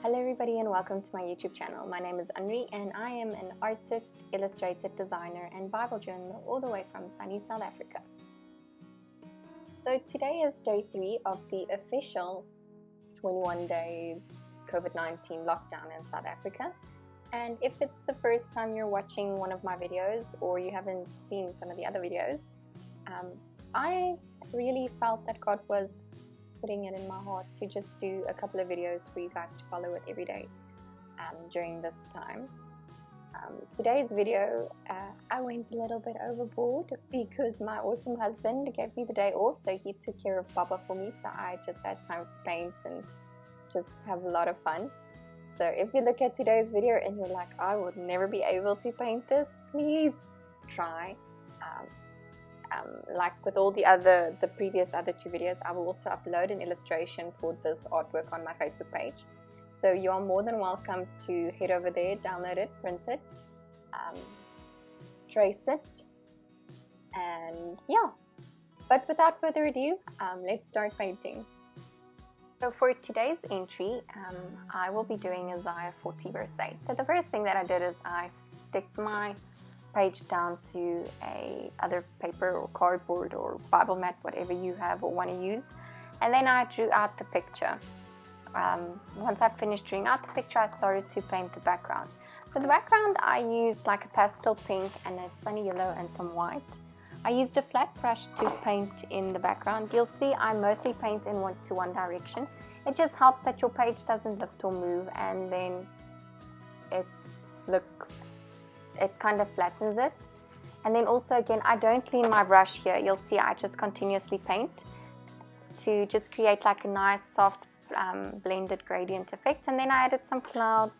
Hello everybody and welcome to my YouTube channel. My name is Anri and I am an artist, illustrator, designer and Bible journaler all the way from sunny South Africa. So today is day 3 of the official 21 days Covid-19 lockdown in South Africa. And if it's the first time you're watching one of my videos or you haven't seen some of the other videos, I really felt that God was putting it in my heart to just do a couple of videos for you guys to follow with every day during this time. Today's video, I went a little bit overboard because my awesome husband gave me the day off, so he took care of Baba for me, so I just had time to paint and just have a lot of fun. So if you look at today's video and you're like, I would never be able to paint this, please try. Like with all the previous other 2 videos, I will also upload an illustration for this artwork on my Facebook page. So you are more than welcome to head over there, download it, print it, trace it, and yeah. But without further ado, let's start painting. So for today's entry, I will be doing a Zaya 40 birthday. So the first thing that I did is I sticked my page down to a other paper or cardboard or Bible mat, whatever you have or want to use, and then I drew out the picture. Once I finished drawing out the picture, I started to paint the background. For the background, I used like a pastel pink and a sunny yellow and some white. I used a flat brush to paint in the background. You'll see I mostly paint in one direction. It just helps that your page doesn't lift or move, and then it kind of flattens it. And then also again, I don't clean my brush here. You'll see I just continuously paint to just create like a nice soft blended gradient effect. And then I added some clouds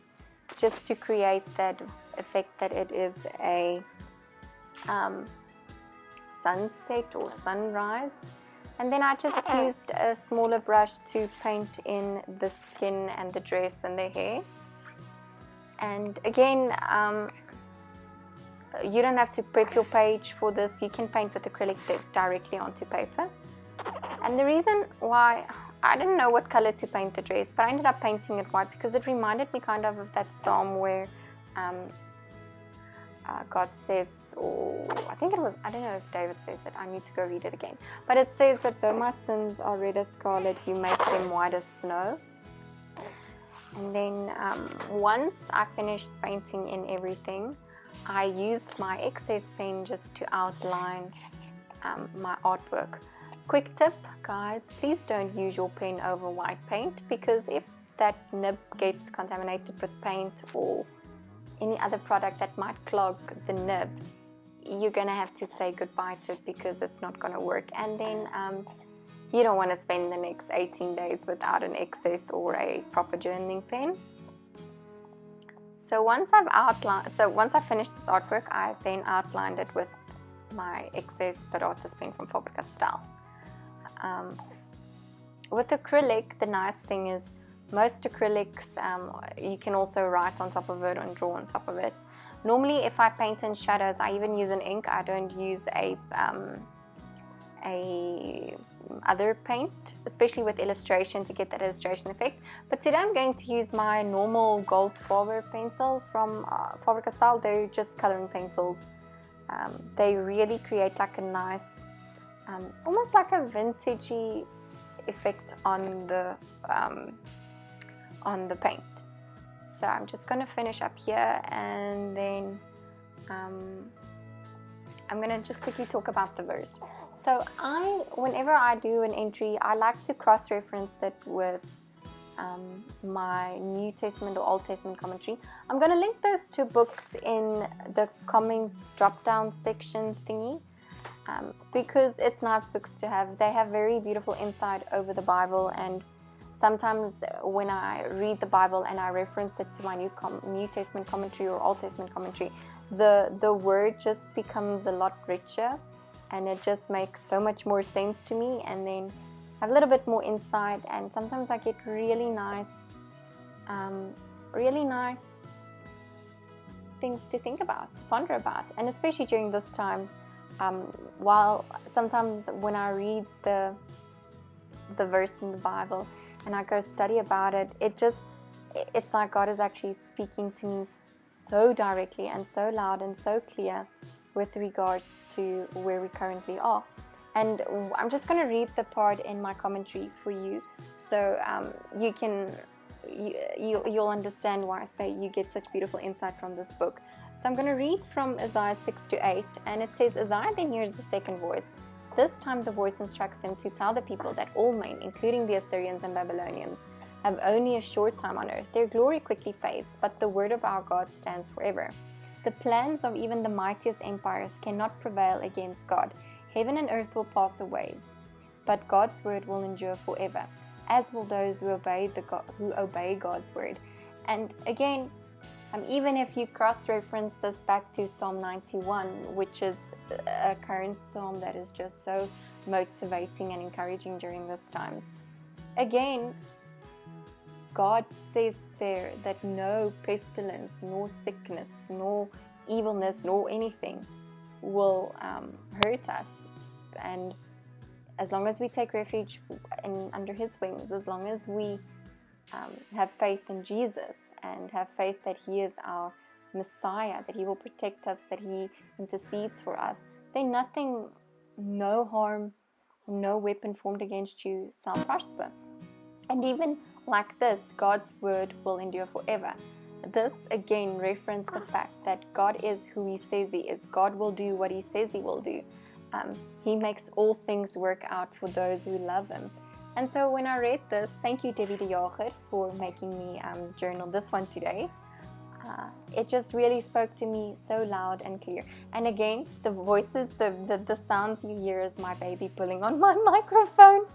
just to create that effect that it is a sunset or sunrise. And then I just used a smaller brush to paint in the skin and the dress and the hair. And again, you don't have to prep your page for this. You can paint with acrylic directly onto paper. And the reason why, I didn't know what color to paint the dress, but I ended up painting it white because it reminded me kind of that psalm where God says, or I think it was, I don't know if David says it, I need to go read it again, but it says that though my sins are red as scarlet, you make them white as snow. And then once I finished painting in everything, I used my excess pen just to outline my artwork. Quick tip, guys, please don't use your pen over white paint, because if that nib gets contaminated with paint or any other product that might clog the nib, you're going to have to say goodbye to it because it's not going to work. And then you don't want to spend the next 18 days without an excess or a proper journaling pen. So once I finished this artwork, I then outlined it with my excess Pitt artist pen from Faber-Castell. With acrylic, the nice thing is most acrylics, you can also write on top of it and draw on top of it. Normally, if I paint in shadows, I even use an ink. I don't use a other paint, especially with illustration, to get that illustration effect. But today I'm going to use my normal gold Faber pencils from Faber-Castell. They're just coloring pencils. They really create like a nice, almost like a vintagey effect on the paint. So I'm just going to finish up here, and then I'm going to just quickly talk about the verse. So whenever I do an entry, I like to cross-reference it with my New Testament or Old Testament commentary. I'm going to link those 2 books in the comment drop-down section thingy, because it's nice books to have. They have very beautiful insight over the Bible, and sometimes when I read the Bible and I reference it to my New Testament commentary or Old Testament commentary, the word just becomes a lot richer. And it just makes so much more sense to me, and then have a little bit more insight, and sometimes I get really nice things to think about, ponder about. And especially during this time, while sometimes when I read the verse in the Bible and I go study about it, it just it's like God is actually speaking to me so directly and so loud and so clear with regards to where we currently are. And I'm just going to read the part in my commentary for you, so you'll understand why I say you get such beautiful insight from this book. So I'm going to read from Isaiah 6-8, and it says, Isaiah then hears the second voice. This time the voice instructs him to tell the people that all men, including the Assyrians and Babylonians, have only a short time on earth. Their glory quickly fades, but the word of our God stands forever. The plans of even the mightiest empires cannot prevail against God. Heaven and earth will pass away, but God's word will endure forever, as will those who obey God's word. And again, even if you cross-reference this back to Psalm 91, which is a current psalm that is just so motivating and encouraging during this time. Again, God says there that no pestilence, nor sickness, nor evilness, nor anything will hurt us. And as long as we take refuge under His wings, as long as we have faith in Jesus and have faith that He is our Messiah, that He will protect us, that He intercedes for us, then nothing, no harm, no weapon formed against you shall prosper. And even like this, God's word will endure forever. This again references the fact that God is who He says He is. God will do what He says He will do. He makes all things work out for those who love Him. And so when I read this, thank you Debbie de Jager for making me journal this one today. It just really spoke to me so loud and clear. And again, the voices, the sounds you hear is my baby pulling on my microphone.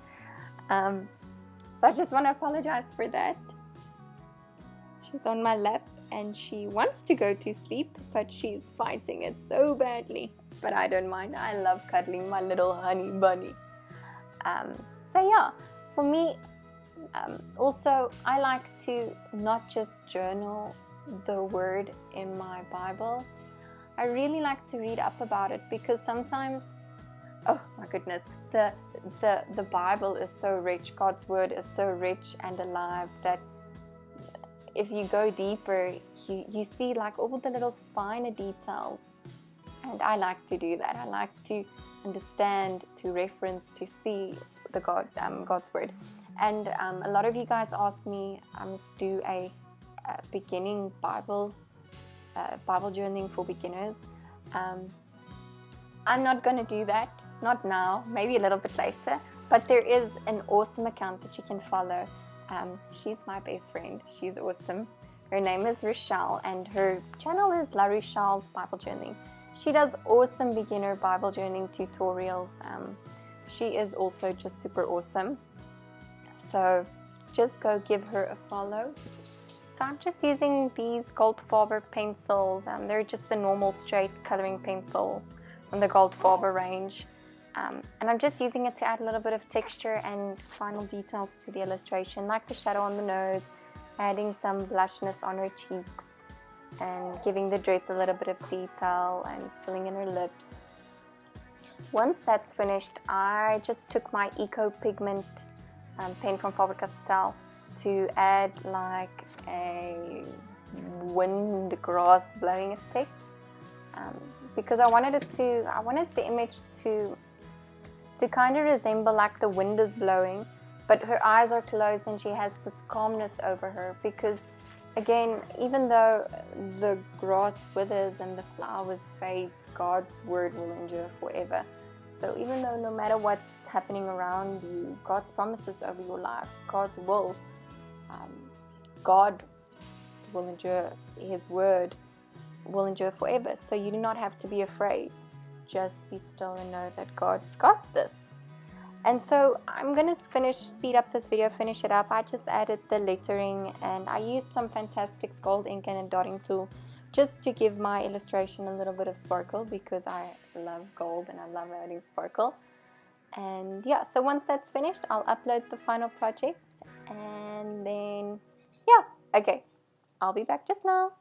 So I just want to apologize for that. She's on my lap and she wants to go to sleep, but she's fighting it so badly. But I don't mind. I love cuddling my little honey bunny. So yeah, for me, also I like to not just journal the word in my Bible. I really like to read up about it, because sometimes, oh my goodness, the Bible is so rich. God's word is so rich and alive that if you go deeper, you see like all the little finer details. And I like to do that. I like to understand, to reference, to see the God's word. And a lot of you guys ask me, I must do a beginning Bible journaling for beginners. I'm not going to do that, not now, maybe a little bit later, but there is an awesome account that you can follow. She's my best friend. She's awesome. Her name is Rochelle, and her channel is La Rochelle's Bible Journaling. She does awesome beginner Bible journaling tutorials. She is also just super awesome. So just go give her a follow. So I'm just using these gold Faber pencils. They're just the normal straight coloring pencil from the gold Faber range. And I'm just using it to add a little bit of texture and final details to the illustration, like the shadow on the nose, adding some blushness on her cheeks, and giving the dress a little bit of detail and filling in her lips. Once that's finished, I just took my Eco Pigment pen from Faber-Castell to add like a wind grass blowing effect, because I wanted the image to kind of resemble like the wind is blowing, but her eyes are closed and she has this calmness over her, because again, even though the grass withers and the flowers fade, God's word will endure forever. So even though no matter what's happening around you, God's promises over your life, God will endure, His word will endure forever. So you do not have to be afraid. Just be still and know that God's got this. And so I'm going to speed up this video, finish it up. I just added the lettering, and I used some Fantastix Gold Ink and a dotting tool just to give my illustration a little bit of sparkle, because I love gold and I love adding sparkle. And yeah, so once that's finished, I'll upload the final project, and then yeah, okay, I'll be back just now.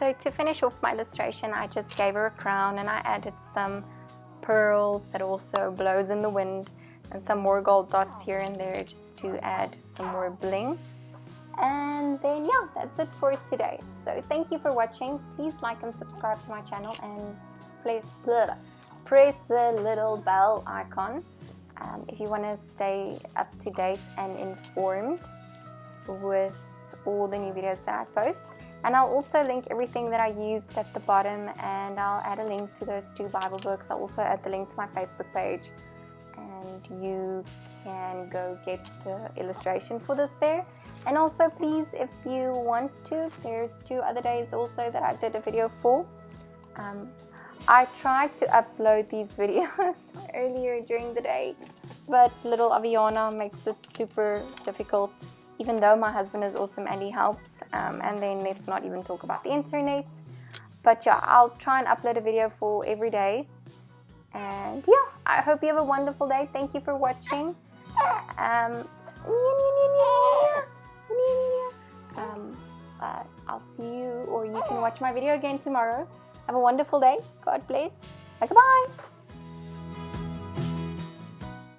So to finish off my illustration, I just gave her a crown and I added some pearls that also blows in the wind and some more gold dots here and there just to add some more bling. And then yeah, that's it for today. So thank you for watching. Please like and subscribe to my channel and press the little bell icon if you want to stay up to date and informed with all the new videos that I post. And I'll also link everything that I used at the bottom, and I'll add a link to those 2 Bible books. I'll also add the link to my Facebook page, and you can go get the illustration for this there. And also please, if you want to, there's 2 other days also that I did a video for. I tried to upload these videos earlier during the day, but little Aviana makes it super difficult, even though my husband is awesome and he helps. And then let's not even talk about the internet. But yeah, I'll try and upload a video for every day. And yeah, I hope you have a wonderful day. Thank you for watching. I'll see you, or you can watch my video again tomorrow. Have a wonderful day. God bless. Goodbye.